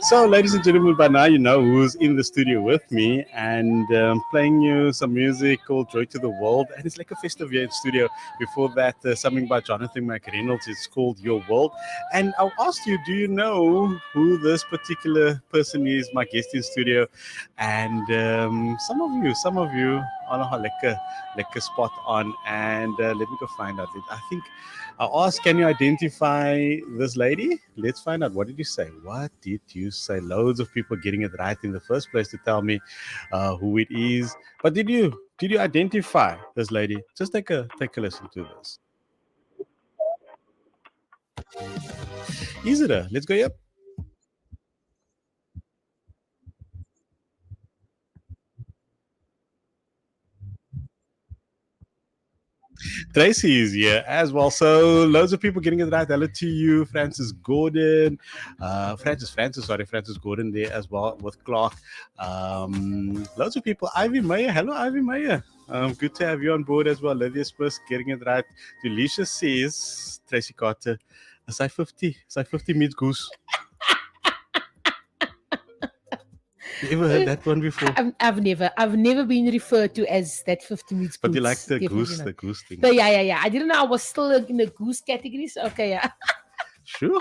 So, ladies and gentlemen, by now you know who's in the studio with me and playing you some music called Joy to the World. And it's like a festive year in studio. Before that, something by Jonathan McReynolds. It's called Your World. And I'll ask you, do you know who this particular person is, my guest in studio? And some of you are a lekker spot on. And let me go find out. I think I'll ask, can you identify this lady? Let's find out. What did you say? What did you say? Loads of people getting it right in the first place to tell me who it is. But did you identify this lady? Just take a listen to this. Is it her? Let's go. Yep. Tracy is here as well. So loads of people getting it right. Hello to you, Francis Gordon, Francis Gordon there as well with Clark. Loads of people. Ivy Meyer, hello, Ivy Meyer. Good to have you on board as well. Lydia Smith getting it right. Delisha says Tracy Carter. Say 50. Say 50 meets goose. You ever heard that one before? I've never been referred to as that 50 meets But you goose. like the Definitely not. the goose thing. But yeah. I didn't know I was still in the goose category. So okay, yeah. Sure.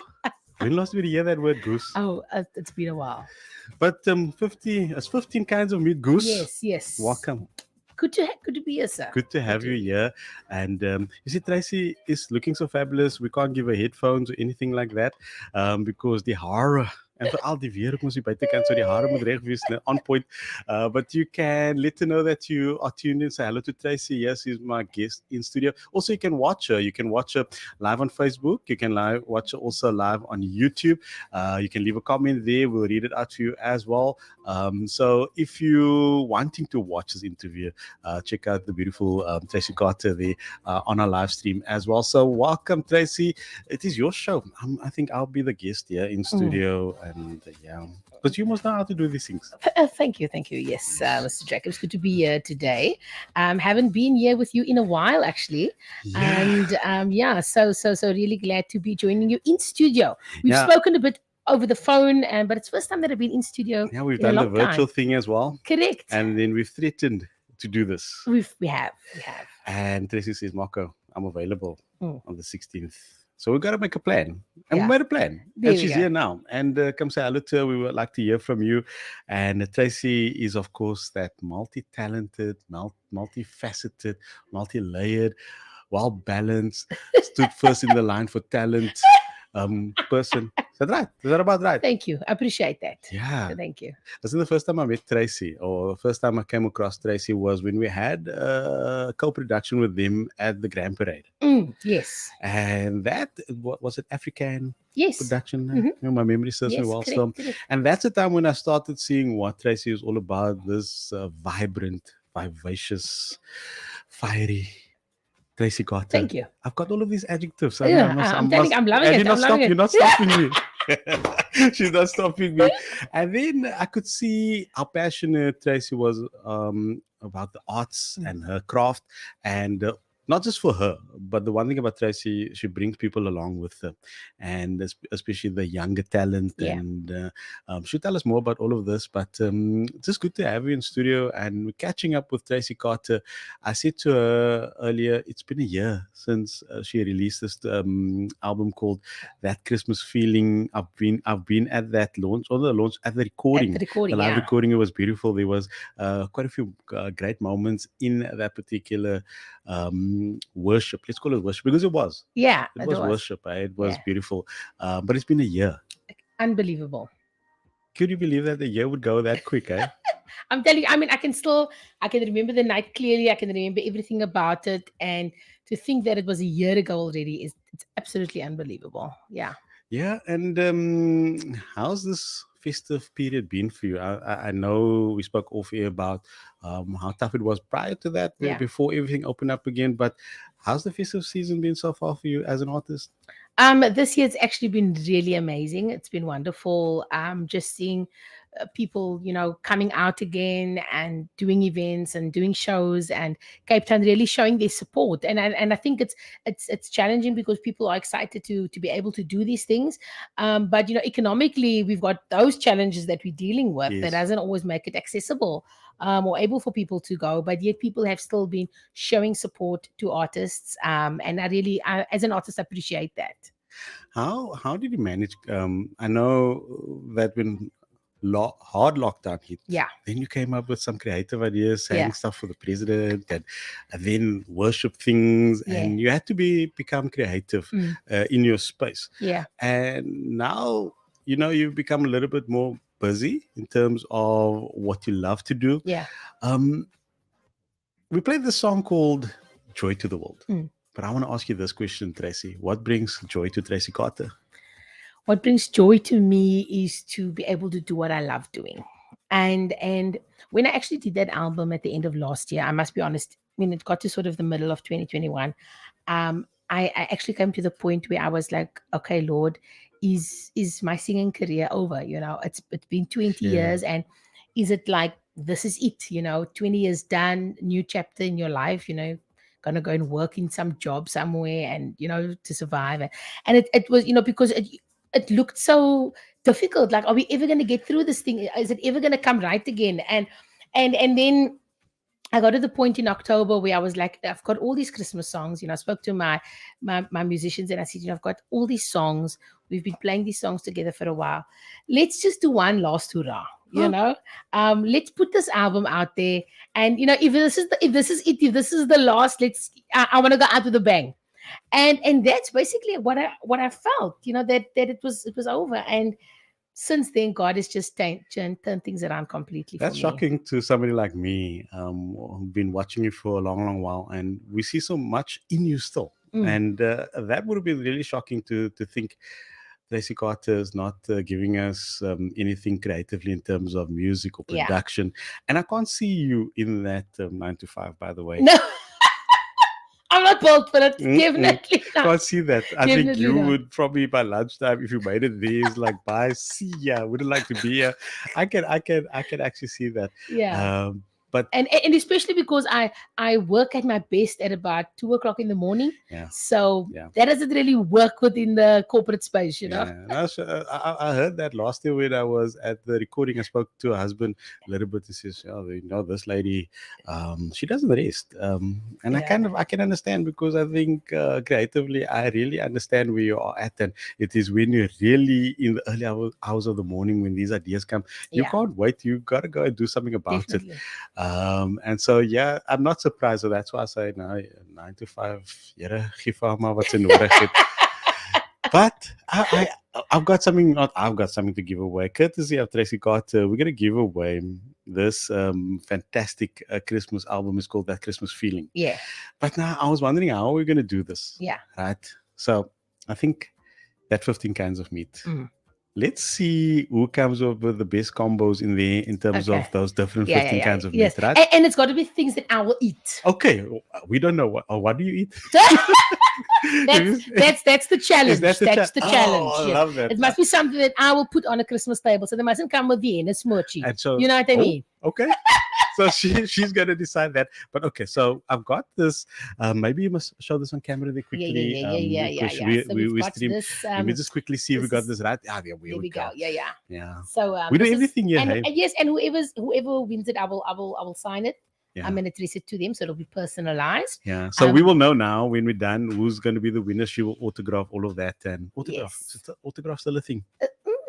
When last did we hear that word goose? Oh, it's been a while. But 50, it's 15 kinds of meat goose. Yes. Welcome. Good to be here, sir. Good to have you here. And you see, Tracy is looking so fabulous. We can't give her headphones or anything like that because the hare. En veral die weer, ek moes die buitekant, so die hare moet reg wees, on point. But you can let her know that you are tuned in. Say hello to Tracy. Yes, she's my guest in studio. Also, you can watch her. You can watch her live on Facebook. You can watch her also live on YouTube. You can leave a comment there. We'll read it out to you as well. So if you're wanting to watch this interview, check out the beautiful Tracy Carter there on our live stream as well. So welcome, Tracy. It is your show. I think I'll be the guest here in studio. And yeah, because you must know how to do these things. Thank you. Yes, Mr. Jack. It's good to be here today. Haven't been here with you in a while, actually. Yeah. And so really glad to be joining you in studio. We've Yeah. spoken a bit over the phone, but it's first time that I've been in studio. Yeah, we've in a done the long virtual time. thing as well. Correct. And then we've threatened to do this. We have. And Tracy says, Marco, I'm available Mm. on the 16th. So we've got to make a plan. And Yeah. we made a plan. There And we she's go. here now. And come say hello to her. We would like to hear from you. And Tracy is, of course, that multi-talented, multifaceted, multi-layered, well-balanced, stood first in the line for talent person. Is that right? Is that about right? Thank you. I appreciate that. Yeah. Thank you. That's the first time I met Tracy, or the first time I came across Tracy was when we had a co-production with them at the Grand Parade. Yes. And that, what was it, African Yes. production? Mhm. You know, my memory serves me Yes, well. correct, So, correct. and that's the time when I started seeing what Tracy is all about, this vibrant, vivacious, fiery Tracy Carter. Thank you. I've got all of these adjectives. Yeah, I'm telling you, I'm loving it. I'm loving it. You're not stopping me. She's not stopping me. And then I could see how passionate Tracy was about the arts and her craft, and not just for her, but the one thing about Tracy, she brings people along with her, and especially the younger talent. Yeah. And she'll tell us more about all of this. But it's just good to have you in studio, and we're catching up with Tracy Carter. I said to her earlier, it's been a year since she released this album called That Christmas Feeling. I've been at that launch, or the launch at the recording. At the recording, The live yeah. recording, it was beautiful. There was quite a few great moments in that particular worship. Let's call it worship, because it was. Yeah, It was worship. It was Yeah. beautiful. But it's been a year. Unbelievable. Could you believe that the year would go that quick, eh? I'm telling you, I mean, I can remember the night clearly. I can remember everything about it. And to think that it was a year ago already it's absolutely unbelievable. Yeah. Yeah, and how's this festive period been for you? I know we spoke off air about how tough it was prior to that, Yeah. before everything opened up again. But how's the festive season been so far for you as an artist? This year it's actually been really amazing. It's been wonderful. Just seeing people, coming out again and doing events and doing shows, and Cape Town really showing their support. And I think it's challenging because people are excited to be able to do these things. But economically, we've got those challenges that we're dealing with that Yes. doesn't always make it accessible or able for people to go. But yet people have still been showing support to artists. And as an artist, appreciate that. How did you manage? I know that when hard lockdown hit, Yeah. then you came up with some creative ideas, saying Yeah. stuff for the president, and then worship things, Yeah. and you had to become creative Mm. in your space. Yeah. And now you've become a little bit more busy in terms of what you love to do. Yeah. Um, we played this song called "Joy to the World." Mm. But I want to ask you this question, Tracy. What brings joy to Tracy Carter? What brings joy to me is to be able to do what I love doing. And when I actually did that album at the end of last year, I must be honest, when it got to sort of the middle of 2021, I actually came to the point where I was like, okay, Lord, is my singing career over? It's been 20 Yeah. years, and is it like this is it? 20 years done, new chapter in your life, gonna go and work in some job somewhere and to survive. And it was, because it looked so difficult. Like, are we ever going to get through this thing? Is it ever going to come right again? And then I got to the point in October where I was like, I've got all these Christmas songs. I spoke to my musicians and I said, I've got all these songs. We've been playing these songs together for a while. Let's just do one last hurrah. Let's put this album out there. And if this is if this is the last, I want to go out with a bang. And that's basically what I felt. That it was over. And since then, God has just turned things around completely. That's for me. shocking to somebody like me, who've been watching you for a long, long while, and we see so much in you still. And that would have been really shocking to think Tracy Carter is not giving us anything creatively in terms of music or Yeah. production. And I can't see you in that 9 to 5, by the way. No, I'm not built for it. Definitely not. Can't see that. I think Definitely you not. would probably by lunchtime, if you made it there, is like, bye, see ya. Wouldn't like to be here. I can actually see that. Yeah. But And especially because I work at my best at about 2:00 in the morning. Yeah. So Yeah. that doesn't really work within the corporate space, yeah, I heard that last year when I was at the recording. I spoke to her husband a little bit. He says, "Oh, this lady, she doesn't rest." And Yeah. I can understand, because I think creatively, I really understand where you are at, and it is when you're really in the early hours of the morning when these ideas come. You Yeah. can't wait. You got to go and do something about Definitely. it. And so, yeah, I'm not surprised. So that's why I say, no, 9 to 5, Here, gee vir maar wat sy nodig het. But I've got something. Not I've got something to give away. Courtesy of Tracy Carter, we're gonna give away this fantastic Christmas album. It's called That Christmas Feeling. Yeah. But now I was wondering, how are we gonna do this? Yeah. Right. So I think that 15 cans of meat. Mm. Let's see who comes up with the best combos in there in terms Okay. of those different Yeah, 15 cans of yes. meat, right? And it's got to be things that I will eat. Okay, we don't know what do you eat? That's the challenge. That's the challenge. Oh, I yes. love that. It must be something that I will put on a Christmas table, so they mustn't come with Vienna smoochie. And so, you know what I mean? Okay. So she's going to decide that. But okay, so I've got this. Maybe you must show this on camera there quickly. Yeah. Because So we got stream. this. Let me just quickly see if we got this right. There we go. Yeah. So So we do this is- everything here. and, Hey? and yes, and whoever wins it, I will sign it. Yeah. I'm going to address it to them, so it'll be personalized. Yeah. So we will know now when we're done who's going to be the winner. She will autograph all of that, and autograph. Yes. Is autograph still a thing?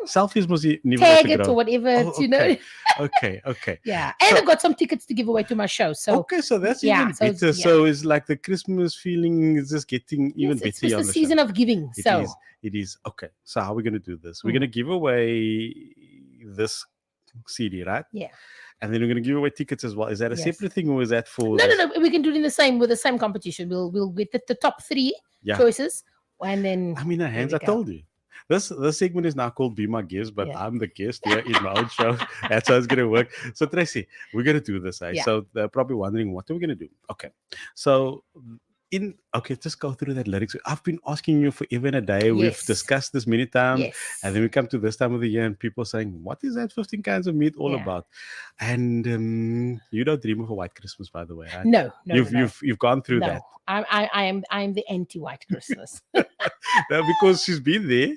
Selfies must never Tag autograph. it or whatever, Oh, you know. Okay. Yeah, and So- I've got some tickets to give away to my show. So Okay, so that's yeah, even so better. yeah. So it's like the Christmas feeling is just getting even yes, better. it's the on the season show. of giving. It So is. It is. Okay. So how are we going to do this? We're Mm. going to give away this CD, right? Yeah. And then we're going to give away tickets as well. Is that a Yes. separate thing, or is that for? No. We can do it in the same competition. We'll get the top 3 Yeah. choices, and then I'm in her hands. we I go. told you. This segment is now called Be My Guest, but Yeah. I'm the guest here in my own show. That's how it's going to work. So, Tracy, we're going to do this. Eh? Yeah. So, they're probably wondering, what are we going to do? Okay. So, Okay, just go through that lyrics. I've been asking you for even a day. We've Yes. discussed this many times, Yes. and then we come to this time of the year, and people saying, "What is that 15 kinds of meat all Yeah. about?" And you don't dream of a white Christmas, by the way, right? No, no, You've no, no. you've gone through No. that. I'm the anti-white Christmas. No, because she's been there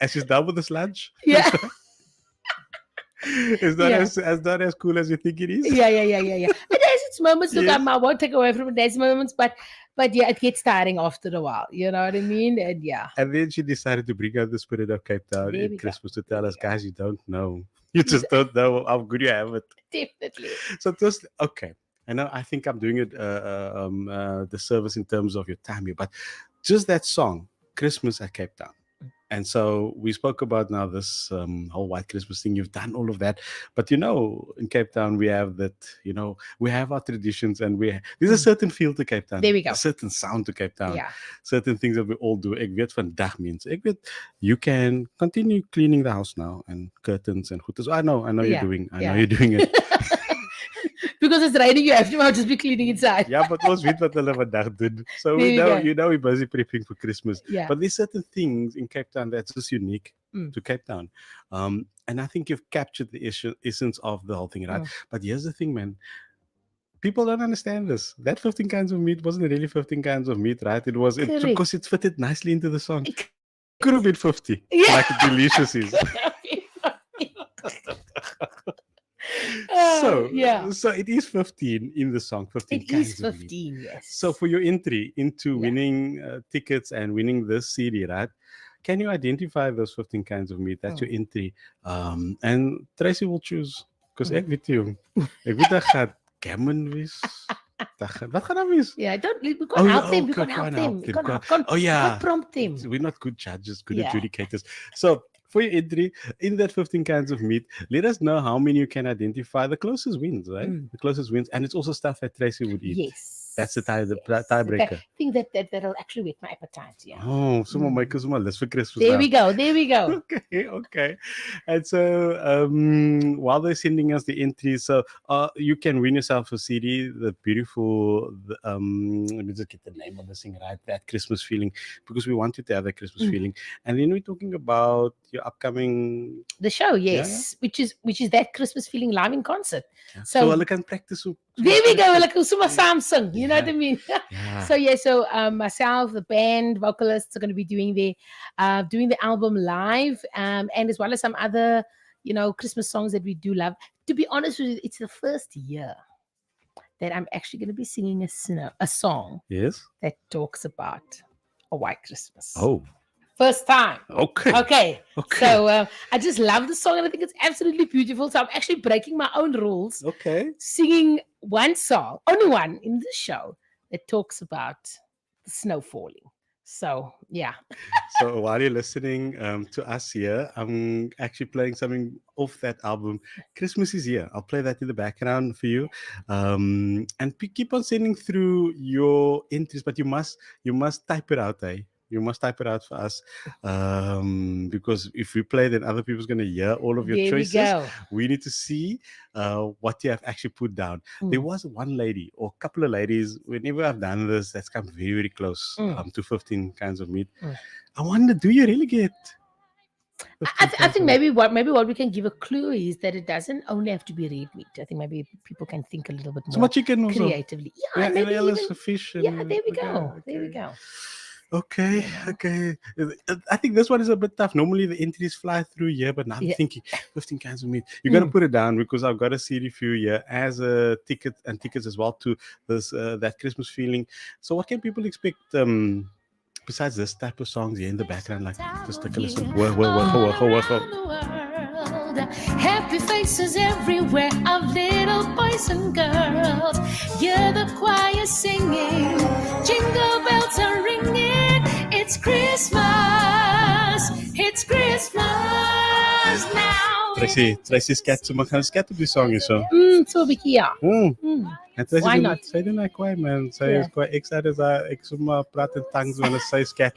and she's done with this lunch. Yeah. It's not Yeah. as not as cool as you think it is. Yeah. It has its moments. Look, Yes. I won't take away from it. There's moments, but yeah, it gets tiring after a while. You know what I mean? And yeah, And then she decided to bring out the spirit of Cape Town there in we go. Christmas to There tell we us, go. guys, you don't know. You just don't know how good you have it. Definitely. So just okay. I know. I think I'm doing it the service in terms of your time here, but just that song, Christmas at Cape Town. And so we spoke about now this whole White Christmas thing. You've done all of that, but in Cape Town we have that. We have our traditions, and there's a certain feel to Cape Town. There we go. A certain sound to Cape Town. Yeah. Certain things that we all do. Ek weet vandag means you can continue cleaning the house now and curtains and goeders. I know Yeah, you're doing. I know yeah. you're doing it. Because it's raining, you have to just be cleaning inside. Ja, but ons weet wat hulle vandag doen. So There we we know, go. we're busy prepping for Christmas. Yeah. But there's certain things in Cape Town that's just unique Mm. to Cape Town. And I think you've captured the essence of the whole thing, right? But here's the thing, man. People don't understand this. That 15 kinds of meat wasn't really 15 kinds of meat, right? It was Correct. because it fitted nicely into the song. It Could have been 50, Yeah. like delicious is. So yeah, so it is 15 in the song. 15 it kinds is of meat. 15. Yes. So for your entry into Yeah. winning tickets and winning this CD, right? Can you identify those 15 kinds of meat? That's your entry. And Tracey will choose. Because ek weet jy, ek weet dat gaat gammon wees. Wat gaan dat wees? Yeah, we can't help them. We can't help them. We can't Oh yeah. can't prompt them. We're not good judges, good Yeah. adjudicators. So for your entry in that 15 kinds of meat, let us know how many you can identify. The closest wins, right? The closest wins. And it's also stuff that Tracey would eat. Yes. That's the Yes. tiebreaker. I think that'll actually whet my appetite. Yeah. Oh, someone make us list for Christmas. There now. we go. There we go. Okay. And so while they're sending us the entries, so you can win yourself a CD, the beautiful, let me just get the name of the thing right, that Christmas feeling, because we want you to have that Christmas feeling. And then we're talking about your upcoming The show, yes, which is that Christmas feeling live in concert. So I can practice. there we go, like Usuma Samsung, you know what I mean? Yeah. So myself, the band, vocalists are going to be doing the album live, and as well as some other, Christmas songs that we do love. To be honest with you, it's the first year that I'm actually going to be singing a song Yes. that talks about a white Christmas. Oh. First time. Okay. So I just love the song and I think it's absolutely beautiful. So I'm actually breaking my own rules. Okay. Singing one song, only one in this show that talks about the snow falling. So yeah. So while you're listening to us here, I'm actually playing something off that album. Christmas is here. I'll play that in the background for you, and keep on sending through your entries. But you must type it out, eh? You must type it out for us, because if we play, then other people's going to hear all of your There choices. we go. We need to see what you have actually put down. There was one lady or a couple of ladies, whenever I've done this, that's come very, very close to 15 kinds of meat. I wonder, do you really get? I think maybe what we can give a clue is that it doesn't only have to be red meat. I think maybe people can think a little bit more chicken also. creatively. Yeah, maybe and even, fish. yeah, there we go. There we go. Okay. I think this one is a bit tough. Normally the entries fly through here, but now I'm thinking 15 kinds of meat. You got to put it down because I've got a CD for you here as a ticket and tickets as well to this that Christmas feeling. So what can people expect besides this type of songs here in the background? Like just take a listen. Whoa. Happy faces everywhere of little boys and girls. Hear the choir singing, jingle bells are ringing. It's Christmas now. Tracey's cat, so gaan scat op die song hier so. So big, yeah. En Tracey Why not? Sy doen like kwaai man. Sy is kwaai excited as ek sommer praat in tongues wanneer sy scat.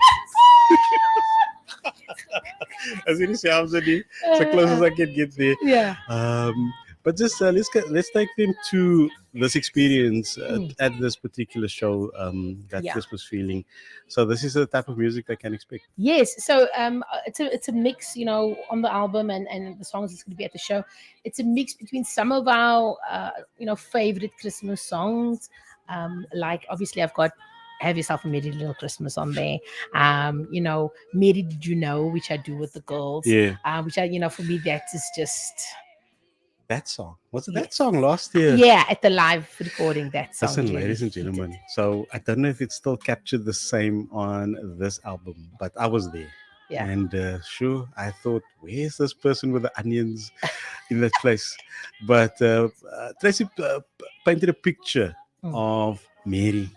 As it is, so close as I can get there. Yeah. But just let's take them to this experience at this particular show, that Yeah. Christmas feeling. So this is the type of music they can expect. Yes, so it's a mix, on the album and the songs that's going to be at the show. It's a mix between some of our favorite Christmas songs, like obviously I've got "Have Yourself a Merry Little Christmas" on there. "Mary Did You Know," which I do with the girls. Yeah, Which for me that is just that song. Was it Yeah. that song last year? yeah, at the live recording that song. Listen, really ladies and hit it. gentlemen. So I don't know if it's still captured the same on this album, but I was there. Yeah. And sure, I thought, where's this person with the onions in that place? But Tracy painted a picture Mm. of Mary.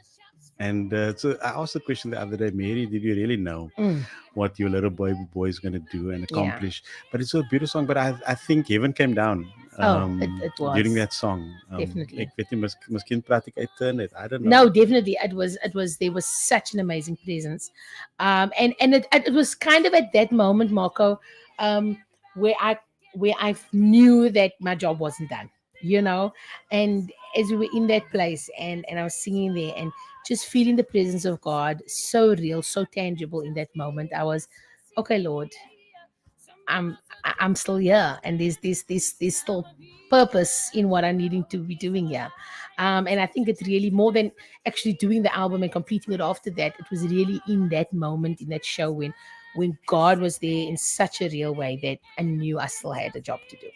And so I asked the question the other day, Mary, did you really know Mm. what your little boy is going to do and Yeah. accomplish? But it's a beautiful song. But I think heaven came down It was. during that song. Definitely. Ek weet nie, miskien praat ek uit turn. I don't know. No, definitely. It was there was such an amazing presence. And it was kind of at that moment, Marco, where I knew that my job wasn't done, and as we were in that place and I was singing there and just feeling the presence of God so real, so tangible in that moment, I was, okay, Lord, I'm still here, and there's still purpose in what I'm needing to be doing here. And I think it's really more than actually doing the album and completing it after that. It was really in that moment, in that show, when God was there in such a real way that I knew I still had a job to do.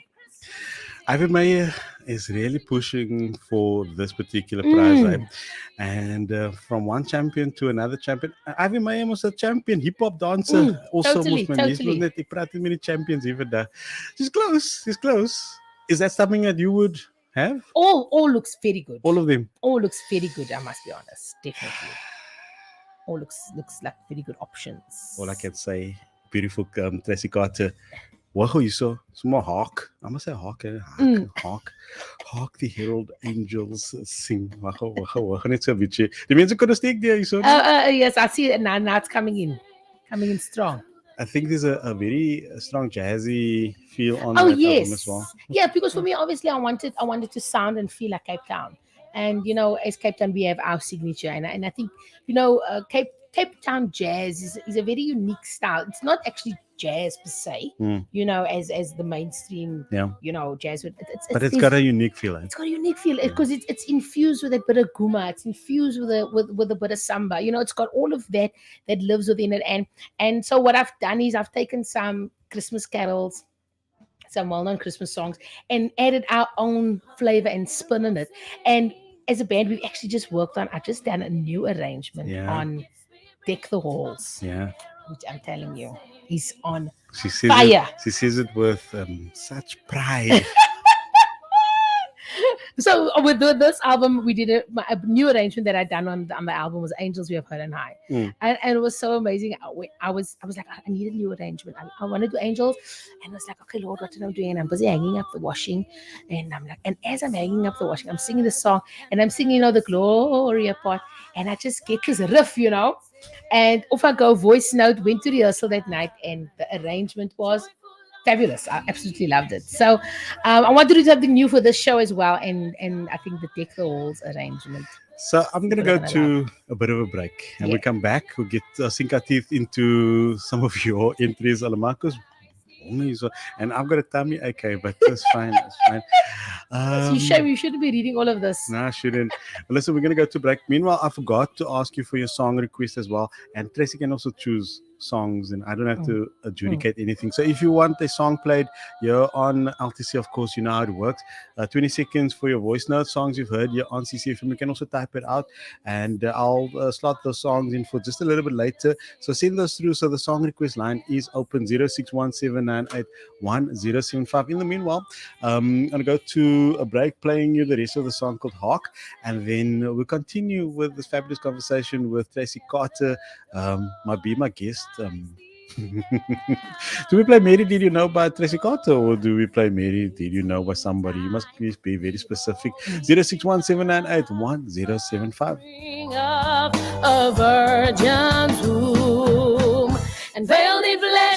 Ivy Meyer is really pushing for this particular prize, right? And from one champion to another champion. Ivy Meyer was a champion hip hop dancer. Also, totally. Ek praat nie met die champions even daar. She's close. Is that something that you would have? All looks very good. All of them. All looks very good, I must be honest. Definitely. All looks like very good options. All I can say, beautiful Tracey Carter. Wow, you saw some hawk. I must say hawk. Hawk, the herald angels sing. Wow. Net so 'n bietjie. Die mense kon steek daar hierso. Yes, I see it now. Now it's coming in strong. I think there's a very strong jazzy feel on Oh that album yes, as well. yeah. Because for me, obviously, I wanted to sound and feel like Cape Town, and as Cape Town, we have our signature, and I think Cape Town jazz is a very unique style. It's not actually jazz per se, as the mainstream, jazz. But it's got a unique feel. It's got a unique feel because it's infused with a bit of guma. It's infused with a bit of samba. It's got all of that lives within it. And so what I've done is I've taken some Christmas carols, some well-known Christmas songs, and added our own flavor and spin on it. And as a band, we've actually just worked on. I've just done a new arrangement on "Deck the Halls." Yeah. Which I'm telling you, is on She says fire. She says it with such pride. So with this album, we did a new arrangement that I'd done on the album was "Angels We Have Heard and High," and it was so amazing. I was like, I need a new arrangement. I want to do "Angels," and I was like, okay, Lord, what am I doing? And I'm busy hanging up the washing, and I'm like, and as I'm hanging up the washing, I'm singing the song, and I'm singing, the Gloria part, and I just get this riff, and off I go, voice note, went to rehearsal that night, and the arrangement was fabulous. I absolutely loved it. So I want to do something new for this show as well, and I think the Deck the Halls arrangement. So I'm going to go to a bit of a break, and we come back. We'll get sink our teeth into some of your entries, Alamakos. And I've got a tummy okay, but that's fine. It's fine. You shouldn't be reading all of this. No, I shouldn't. Listen, we're going to go to break. Meanwhile, I forgot to ask you for your song request as well. And Tracey can also choose songs, and I don't have to adjudicate anything. So if you want a song played, you're on LTC, of course, you know how it works. 20 seconds for your voice note. Songs you've heard, you're on CCFM. You can also type it out, and I'll slot those songs in for just a little bit later. So send those through. So the song request line is open, 0617981075. In the meanwhile, I'm going to go to a break, playing you the rest of the song called Hawk, and then we'll continue with this fabulous conversation with Tracey Carter, my guest. Do we play Mary Did You Know by Tracey Carter, or do we play Mary Did You Know by somebody? You must please be very specific. 0617981075. A virgin's womb and veil